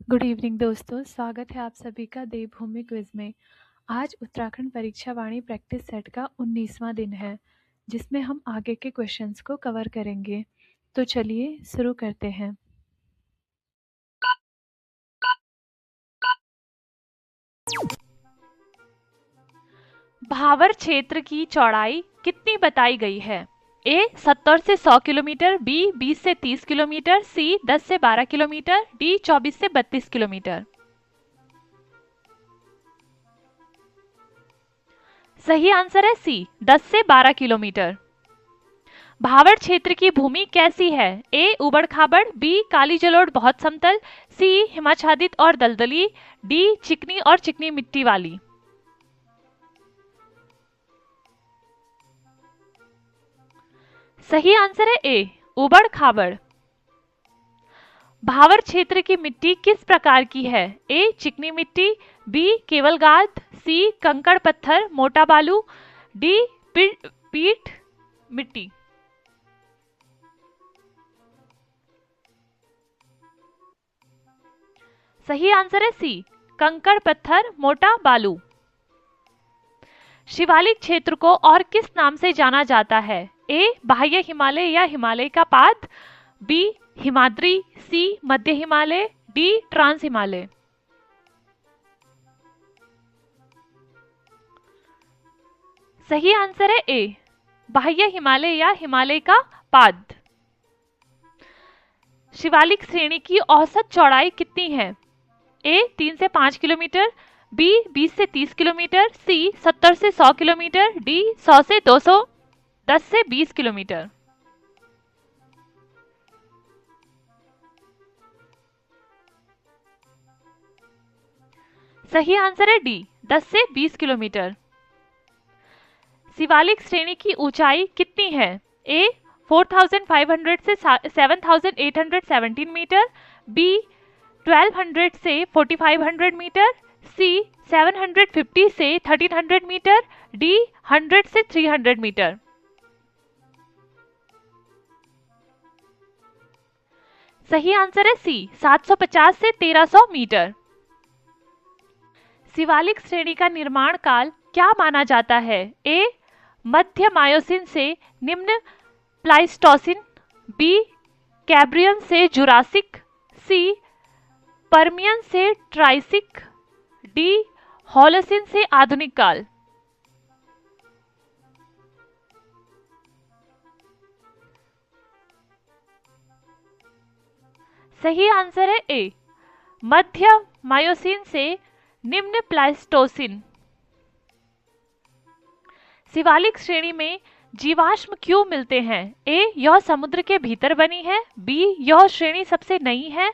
Good evening दोस्तों, स्वागत है आप सभी का देवभूमि क्विज में। आज उत्तराखंड परीक्षा वाणी प्रैक्टिस सेट का 19वां दिन है, जिसमें हम आगे के क्वेश्चंस को कवर करेंगे। तो चलिए शुरू करते हैं। भावर क्षेत्र की चौड़ाई कितनी बताई गई है? ए 70 से 100 किलोमीटर, बी 20 से 30 किलोमीटर, सी 10 से 12 किलोमीटर, डी 24 से 32 किलोमीटर। सही आंसर है सी 10 से 12 किलोमीटर। भावर क्षेत्र की भूमि कैसी है? ए उबड़ खाबड़, बी काली जलोढ़ बहुत समतल, सी हिमाच्छादित और दलदली, डी चिकनी और चिकनी मिट्टी वाली। सही आंसर है ए उबड़ खाबड़। भावर क्षेत्र की मिट्टी किस प्रकार की है? ए चिकनी मिट्टी, बी केवल गाद, सी कंकड़ पत्थर मोटा बालू, डी पीठ मिट्टी। सही आंसर है सी कंकड़ पत्थर मोटा बालू। शिवालिक क्षेत्र को और किस नाम से जाना जाता है? ए बाह्य हिमालय या हिमालय का पाद, बी हिमाद्री, सी मध्य हिमालय, डी ट्रांस हिमालय। सही आंसर है ए बाह्य हिमालय या हिमालय का पाद। शिवालिक श्रेणी की औसत चौड़ाई कितनी है? ए 3 से 5 किलोमीटर, बी 20 से 30 किलोमीटर, सी 70 से 100 किलोमीटर, डी 100 से 210 से 20 किलोमीटर। सही आंसर है डी 10 से 20 किलोमीटर। शिवालिक श्रेणी की ऊंचाई कितनी है? ए 4500 से 7817 मीटर, बी 1200 से 4500 मीटर, सी 750 से 1300 मीटर, डी 100 से 300 मीटर। सही आंसर है सी 750 से 1300 मीटर। शिवालिक श्रेणी का निर्माण काल क्या माना जाता है? ए मध्य मायोसिन से निम्न प्लाइस्टोसिन, बी कैब्रियन से जुरासिक, सी पर्मियन से ट्राइसिक, डी होलोसिन से आधुनिक काल। सही आंसर है ए मध्य मायोसिन से निम्न प्लाइस्टोसिन। शिवालिक श्रेणी में जीवाश्म क्यों मिलते हैं? ए यह समुद्र के भीतर बनी है, बी यह श्रेणी सबसे नई है,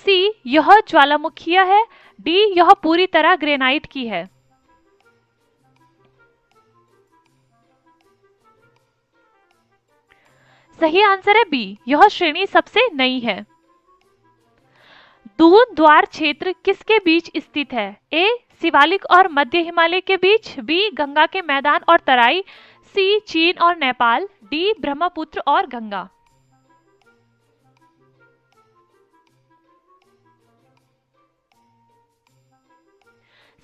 सी यह ज्वालामुखीय है, डी यह पूरी तरह ग्रेनाइट की है। सही आंसर है बी यह श्रेणी सबसे नई है। दून द्वार क्षेत्र किसके बीच स्थित है? ए शिवालिक और मध्य हिमालय के बीच, बी गंगा के मैदान और तराई, सी चीन और नेपाल, डी ब्रह्मपुत्र और गंगा।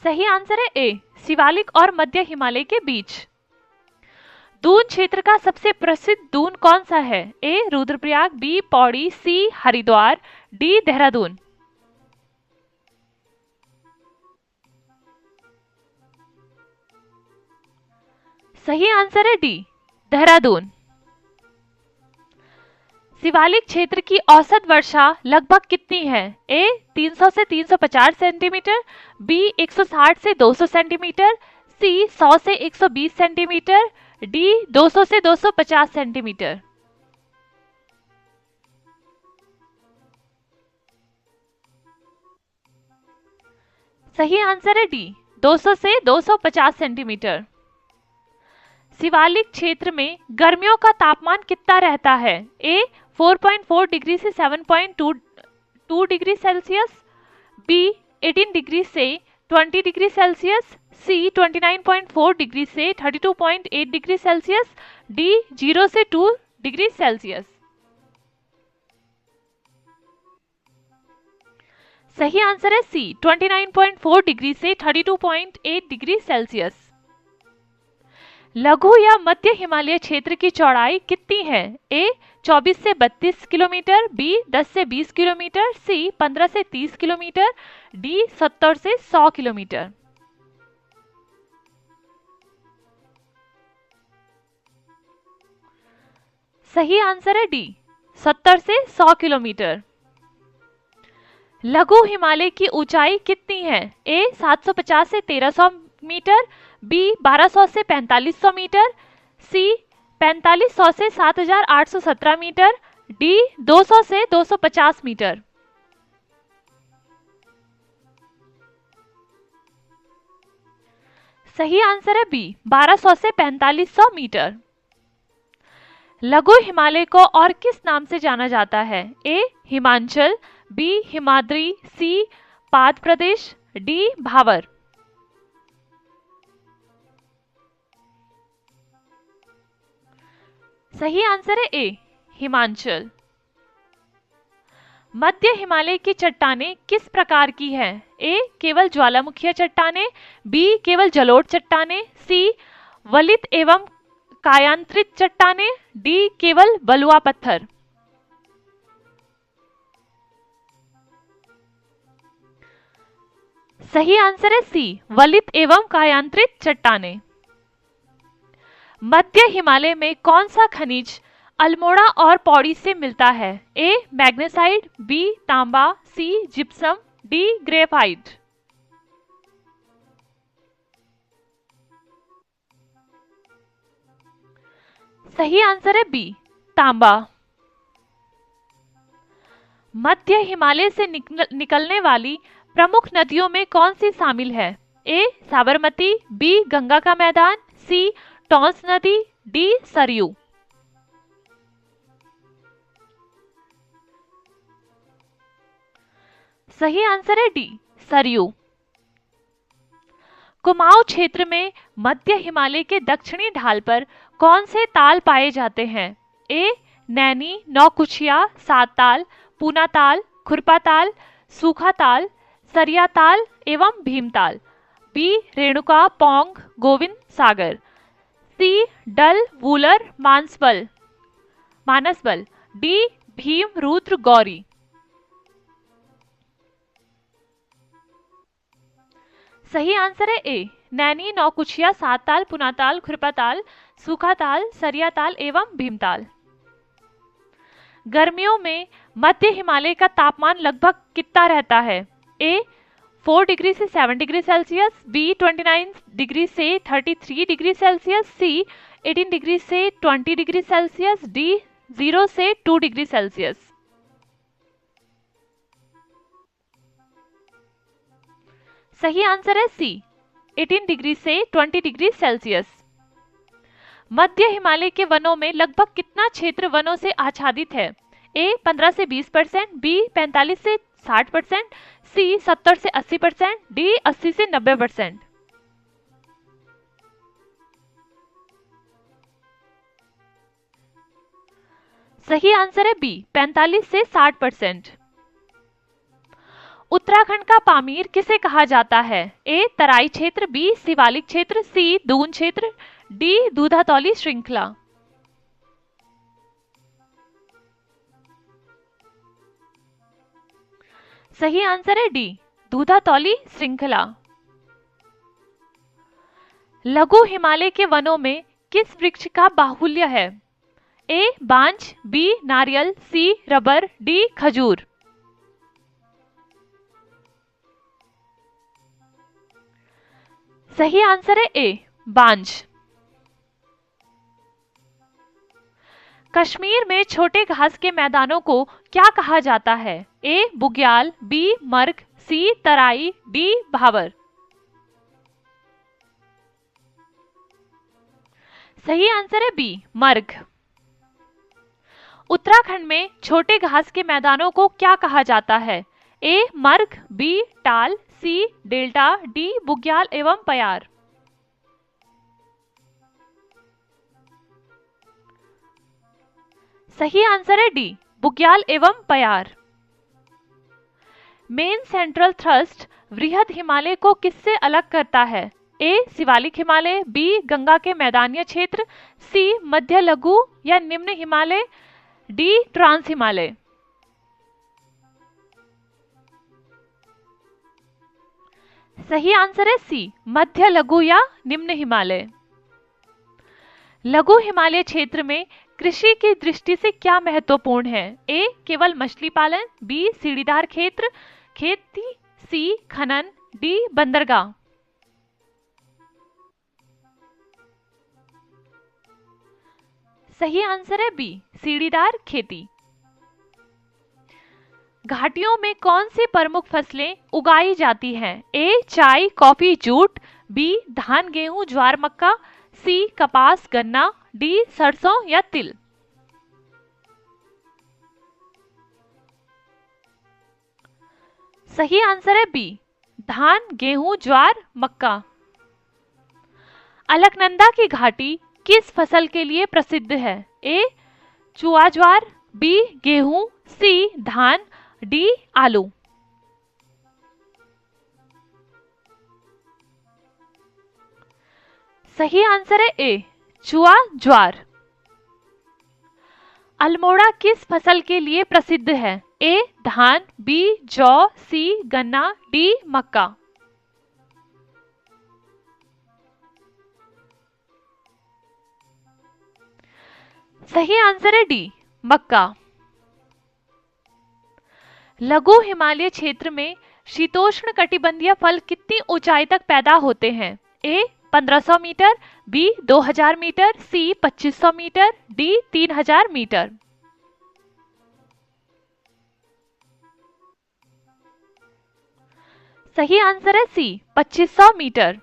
सही आंसर है ए शिवालिक और मध्य हिमालय के बीच। दून क्षेत्र का सबसे प्रसिद्ध दून कौन सा है? ए रुद्रप्रयाग, बी पौड़ी, सी हरिद्वार, डी देहरादून। सही आंसर है डी देहरादून। शिवालिक क्षेत्र की औसत वर्षा लगभग कितनी है? ए 300 से 350 सेंटीमीटर, बी 160 से 200 सेंटीमीटर, सी 100 से 120 सेंटीमीटर, डी 200 से 250 सेंटीमीटर। सही आंसर है डी 200 से 250 सेंटीमीटर। शिवालिक क्षेत्र में गर्मियों का तापमान कितना रहता है? ए 4.4 डिग्री से 7.2 डिग्री सेल्सियस, बी 18 डिग्री से 20 डिग्री सेल्सियस, सी 29.4 डिग्री से 32.8 डिग्री सेल्सियस, डी 0 से 2 डिग्री सेल्सियस। सही आंसर है सी 29.4 डिग्री से 32.8 डिग्री सेल्सियस। लघु या मध्य हिमालय क्षेत्र की चौड़ाई कितनी है? ए 24 से 32 किलोमीटर, बी 10 से 20 किलोमीटर, सी 15 से 30 किलोमीटर, डी 70 से 100 किलोमीटर। सही आंसर है डी 70 से 100 किलोमीटर। लघु हिमालय की ऊंचाई कितनी है? ए 750 से 1300 मीटर, बी 1200 से 4500 मीटर, सी 4500 से 7817 मीटर, डी 200 से 250 मीटर। सही आंसर है बी 1200 से 4500 मीटर। लघु हिमालय को और किस नाम से जाना जाता है? ए हिमाचल, बी हिमाद्री, सी पाद प्रदेश, डी भावर। सही आंसर है ए हिमाचल। मध्य हिमालय की चट्टानें किस प्रकार की हैं? ए केवल ज्वालामुखीय चट्टानें, बी केवल जलोढ़ चट्टानें, सी वलित एवं कायांतरित चट्टानें, डी केवल बलुआ पत्थर। सही आंसर है सी वलित एवं कायांतरित चट्टानें। मध्य हिमालय में कौन सा खनिज अल्मोड़ा और पौड़ी से मिलता है? ए मैग्नेसाइट, बी तांबा, सी जिप्सम, डी ग्रेफाइट। सही आंसर है बी तांबा। मध्य हिमालय से निकलने वाली प्रमुख नदियों में कौन सी शामिल है? ए साबरमती, बी गंगा का मैदान, सी टॉन्स नदी, डी सरयू। सही आंसर है डी सरयू। कुमाऊं क्षेत्र में मध्य हिमालय के दक्षिणी ढाल पर कौन से ताल पाए जाते हैं? ए नैनी, नौकुचिया, सात ताल, पूना ताल, खुरपा ताल, सूखा ताल, सरिया ताल एवं भीमताल, बी रेणुका, पोंग, गोविंद सागर, सी डल, वूलर, मानसबल, डी भीम, रुद्र, गौरी। सही आंसर है ए नैनी, नौकुचिया, सात ताल, पुनाताल, खुरपाताल, सूखाताल, सरियाताल एवं भीमताल। गर्मियों में मध्य हिमालय का तापमान लगभग कितना रहता है? ए 4 डिग्री से 7 डिग्री सेल्सियस, बी 29 डिग्री से 33 डिग्री सेल्सियस, सी 18 डिग्री से 20 डिग्री सेल्सियस, डी 0 से 2 डिग्री सेल्सियस। सही आंसर है सी 18 डिग्री से 20 डिग्री सेल्सियस। मध्य हिमालय के वनों में लगभग कितना क्षेत्र वनों से आच्छादित है? ए 15 से 20%, बी 45 से 60%, सी 70 से 80%, डी 80 से 90%। सही आंसर है बी 45 से 60%। उत्तराखंड का पामीर किसे कहा जाता है? ए तराई क्षेत्र, बी शिवालिक क्षेत्र, सी दून क्षेत्र, डी दूधातौली श्रृंखला। सही आंसर है डी दूधातौली श्रृंखला। लघु हिमालय के वनों में किस वृक्ष का बाहुल्य है? ए बांज, बी नारियल, सी रबर, डी खजूर। सही आंसर है ए बांज। कश्मीर में छोटे घास के मैदानों को क्या कहा जाता है? ए बुग्याल, बी मर्ग, सी तराई, डी भावर। सही आंसर है बी मर्ग। उत्तराखंड में छोटे घास के मैदानों को क्या कहा जाता है? ए मर्ग, बी टाल, सी डेल्टा, डी बुग्याल एवं पयार। सही आंसर है डी बुग्याल एवं पयार। मेन सेंट्रल थ्रस्ट वृहद हिमालय को किससे अलग करता है? ए शिवालिक हिमालय, बी गंगा के मैदानीय क्षेत्र, सी मध्य लघु या निम्न हिमालय, डी ट्रांस हिमालय। सही आंसर है सी मध्य लघु या निम्न हिमालय। लघु हिमालय क्षेत्र में कृषि की दृष्टि से क्या महत्वपूर्ण है? ए केवल मछली पालन, बी सीढ़ीदार खेती, सी खनन, डी बंदरगाह। सही आंसर है बी सीढ़ीदार खेती। घाटियों में कौन सी प्रमुख फसलें उगाई जाती हैं? ए चाय, कॉफी, जूट, बी धान, गेहूं, ज्वार, मक्का, सी कपास, गन्ना, डी सरसों या तिल। सही आंसर है बी धान, गेहूं, ज्वार, मक्का। अलकनंदा की घाटी किस फसल के लिए प्रसिद्ध है? ए चुआ ज्वार, बी गेहूं, सी धान, डी आलू। सही आंसर है ए चुआ ज्वार। अल्मोड़ा किस फसल के लिए प्रसिद्ध है? ए धान, बी जौ, सी गन्ना, डी मक्का। सही आंसर है डी मक्का। लघु हिमालय क्षेत्र में शीतोष्ण कटिबंधीय फल कितनी ऊंचाई तक पैदा होते हैं? ए 1500 मीटर, बी 2000 मीटर, सी 2500 मीटर, डी 3000 मीटर। सही आंसर है सी 2500 मीटर।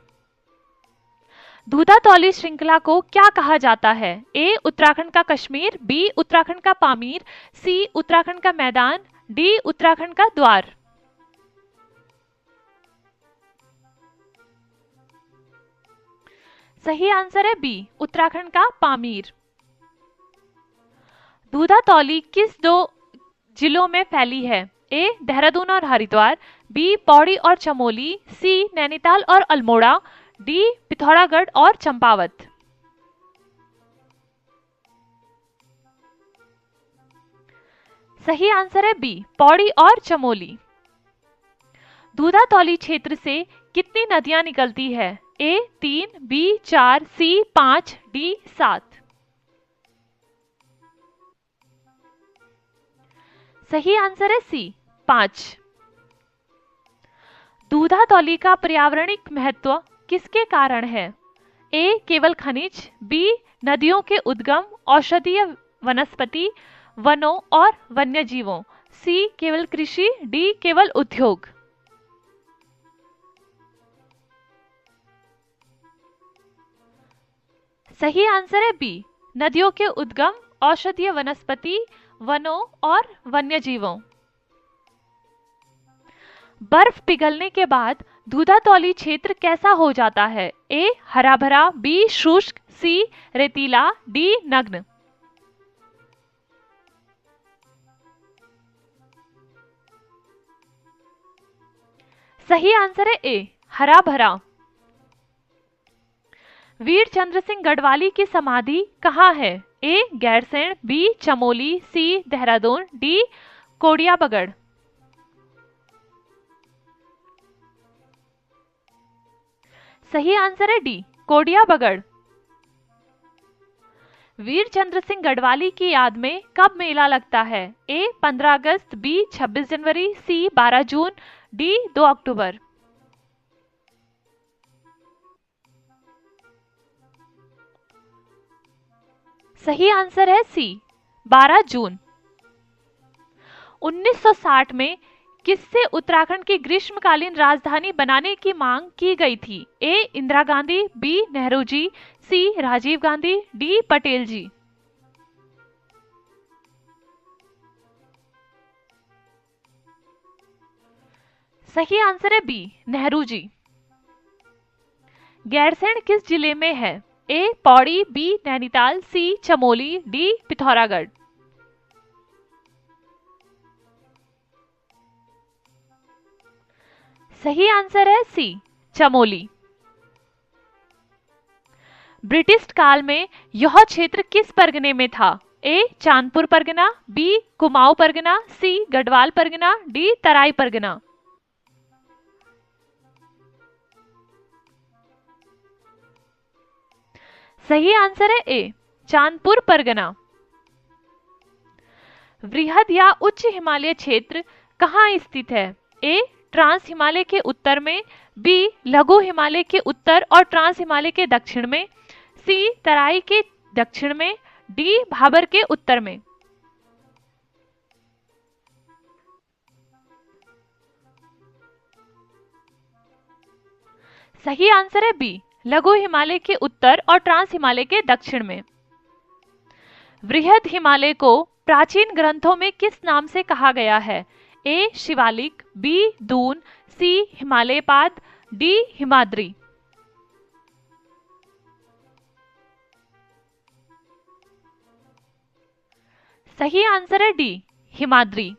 दूधातौली श्रृंखला को क्या कहा जाता है? ए उत्तराखंड का कश्मीर, बी उत्तराखंड का पामीर, सी उत्तराखंड का मैदान, डी उत्तराखंड का द्वार। सही आंसर है बी उत्तराखंड का पामीर। दूधातौली किस दो जिलों में फैली है? ए देहरादून और हरिद्वार, बी पौड़ी और चमोली, सी नैनीताल और अल्मोड़ा, डी पिथौरागढ़ और चंपावत। सही आंसर है बी पौड़ी और चमोली। दूधातौली क्षेत्र से कितनी नदियां निकलती है? ए 3, बी 4, सी 5, डी 7। सही आंसर है सी 5। दूधातौली का पर्यावरणिक महत्व किसके कारण है? ए केवल खनिज, बी नदियों के उद्गम, औषधीय वनस्पति, वनों और वन्यजीवों, सी केवल कृषि, डी केवल उद्योग। सही आंसर है बी नदियों के उद्गम, औषधीय वनस्पति, वनों और वन्यजीवों। बर्फ पिघलने के बाद दूधातौली क्षेत्र कैसा हो जाता है? ए हरा भरा, बी शुष्क, सी रेतीला, डी नग्न। सही आंसर है ए हरा भरा। वीर चंद्र सिंह गढ़वाली की समाधि कहाँ है? ए गैरसैंण, बी चमोली, सी देहरादून, डी कोडिया बगड़। सही आंसर है डी कोडिया बगड़। वीर चंद्र सिंह गढ़वाली की याद में कब मेला लगता है? ए 15 अगस्त, बी 26 जनवरी, सी 12 जून, डी 2 अक्टूबर। सही आंसर है सी 12 जून। 1960 में किससे उत्तराखंड की ग्रीष्मकालीन राजधानी बनाने की मांग की गई थी? ए इंदिरा गांधी, बी नेहरू जी, सी राजीव गांधी, डी पटेल जी। सही आंसर है बी नेहरू जी। गैरसैंण किस जिले में है? ए पौड़ी, बी नैनीताल, सी चमोली, डी पिथौरागढ़। सही आंसर है सी, चमोली। ब्रिटिश काल में यह क्षेत्र किस परगने में था? ए चांदपुर परगना, बी कुमाऊं परगना, सी गढ़वाल परगना, डी तराई परगना। सही आंसर है ए, चांदपुर परगना। वृहद या उच्च हिमालय क्षेत्र कहाँ स्थित है? ए ट्रांस हिमालय के उत्तर में, बी लघु हिमालय के उत्तर और ट्रांस हिमालय के दक्षिण में, सी तराई के दक्षिण में, डी भाबर के उत्तर में। सही आंसर है बी, लघु हिमालय के उत्तर और ट्रांस हिमालय के दक्षिण में। वृहद हिमालय को प्राचीन ग्रंथों में किस नाम से कहा गया है? ए शिवालिक, बी दून, सी हिमालयपाद, डी हिमाद्री। सही आंसर है डी, हिमाद्री।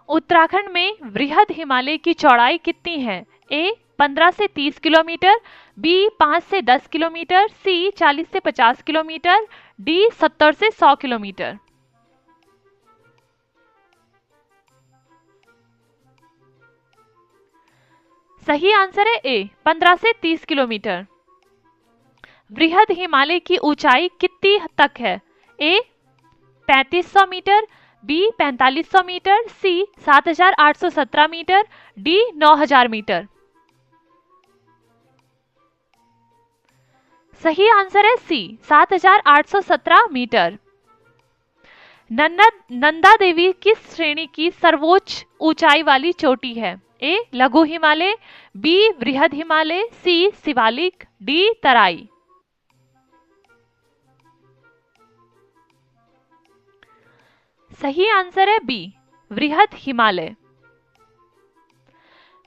उत्तराखंड में वृहद हिमालय की चौड़ाई कितनी है? ए 15 से 30 किलोमीटर, बी 5 से 10 किलोमीटर, सी 40 से 50 किलोमीटर, डी 70 से 100 किलोमीटर। सही आंसर है ए 15 से 30 किलोमीटर। वृहद हिमालय की ऊंचाई कितनी तक है? ए 3500 मीटर, बी 4500 मीटर, सी 7817 मीटर, डी 9000 मीटर। सही आंसर है सी 7817 मीटर। नंदा देवी किस श्रेणी की सर्वोच्च ऊंचाई वाली चोटी है? ए लघु हिमालय, बी वृहद हिमालय, सी शिवालिक, डी तराई। सही आंसर है बी वृहद हिमालय।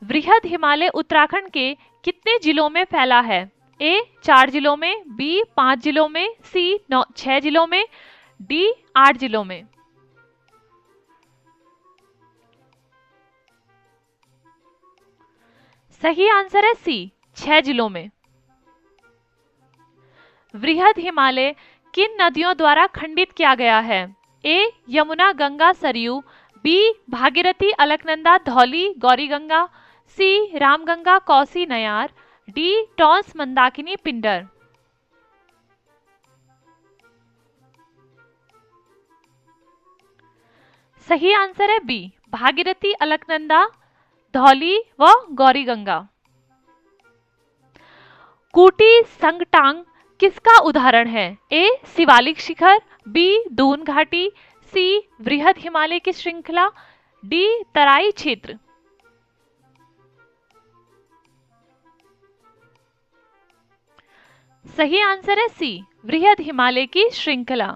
वृहद हिमालय उत्तराखंड के कितने जिलों में फैला है? ए 4 जिलों में, बी 5 जिलों में, सी 6 जिलों में, डी 8 जिलों में। सही आंसर है सी 6 जिलों में। वृहद हिमालय किन नदियों द्वारा खंडित किया गया है? ए यमुना गंगा सरयू, बी भागीरथी अलकनंदा धौली गौरीगंगा, सी रामगंगा कोसी नयार, डी टॉन्स मंदाकिनी पिंडर। सही आंसर है बी भागीरथी अलकनंदा धौली व गौरीगंगा। कूटी संगटांग किसका उदाहरण है? ए शिवालिक शिखर, बी दून घाटी, सी वृहद हिमालय की श्रृंखला, डी तराई क्षेत्र। सही आंसर है सी वृहद हिमालय की श्रृंखला।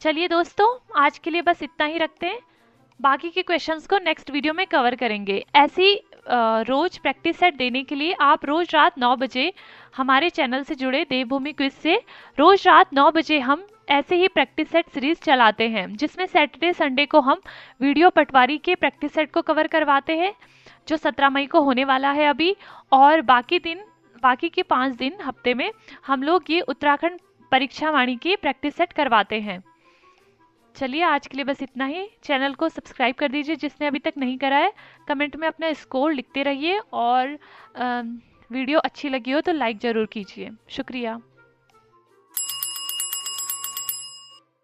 चलिए दोस्तों, आज के लिए बस इतना ही रखते हैं। बाकी के क्वेश्चंस को नेक्स्ट वीडियो में कवर करेंगे। ऐसी रोज प्रैक्टिस सेट देने के लिए आप रोज रात 9 बजे हमारे चैनल से जुड़े देवभूमि क्विज से रोज रात 9 बजे हम ऐसे ही प्रैक्टिस सेट सीरीज चलाते हैं, जिसमें सैटरडे संडे को हम वीडियो पटवारी के प्रैक्टिस सेट को कवर करवाते हैं, जो 17 मई को होने वाला है अभी। और बाकी के 5 दिन हफ्ते में हम लोग ये उत्तराखंड परीक्षा वाणी की प्रैक्टिस सेट करवाते हैं। चलिए, आज के लिए बस इतना ही। चैनल को सब्सक्राइब कर दीजिए जिसने अभी तक नहीं करा है। कमेंट में अपना स्कोर लिखते रहिए और वीडियो अच्छी लगी हो तो लाइक ज़रूर कीजिए। शुक्रिया।